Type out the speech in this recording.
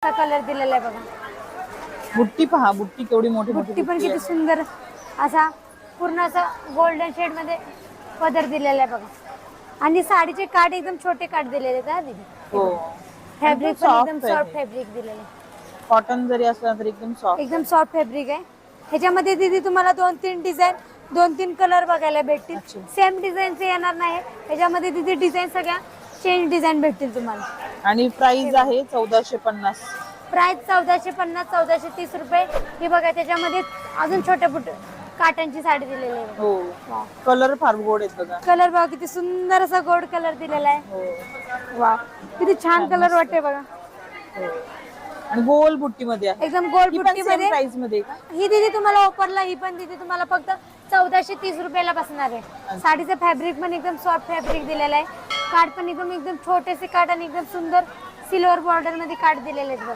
असा कलर दिलेला आहे बघा. बुट्टी पहा, बुट्टी केवढी मोठी मोठी बुट्टी पण बुट्टी किती आहे. सुंदर असा पूर्ण असा गोल्डन शेड मध्ये पदर दिलेला आहे बघा. आणि साडीचे काठ एकदम छोटे काठ दिलेले आहेत हा दीदी. हो, फॅब्रिक पण soft एकदम आहे सॉफ्ट हे. फॅब्रिक दिलेलं आहे. कॉटन जरी असलं तरी एकदम सॉफ्ट. एकदम सॉफ्ट फॅब्रिक आहे. ह्याच्यामध्ये दीदी तुम्हाला 2-3 डिझाईन 2-3 कलर बघायला भेटतील. अच्छा. सेम डिझाईनचे येणार नाही. ह्याच्यामध्ये दीदी डिझाईन सगळ्या चेंज डिझाईन भेटतील तुम्हाला. आणि प्राइस आहे 1450. प्राइस 1450 1430 रुपये. ही बघा त्याच्यामध्ये अजून छोट्या पुट काटांची साडी दिलेली आहे. हो, कलर फार गोड आहेत बघा. कलर बघा किती सुंदर असा गोल्ड कलर दिलेला आहे. हो, वा किती छान कलर वाटते बघा. हो. आणि गोल बुट्टी मध्ये आहे. एकदम गोल्ड ही पण बुट्टी सेम मध्ये. प्राइस मध्ये आहे का? ही दीदी तुम्हाला ऑफरला ही पण दीदी तुम्हाला फक्त 1430 रुपयाला बसणार आहे. साडीचं फॅब्रिक पण एकदम सॉफ्ट फॅब्रिक दिलेलं आहे. काठ पण एकदम छोटेसे काठ आणि एकदम सुंदर सिल्वर बॉर्डर मध्ये काठ दिलेले आहेत बघा.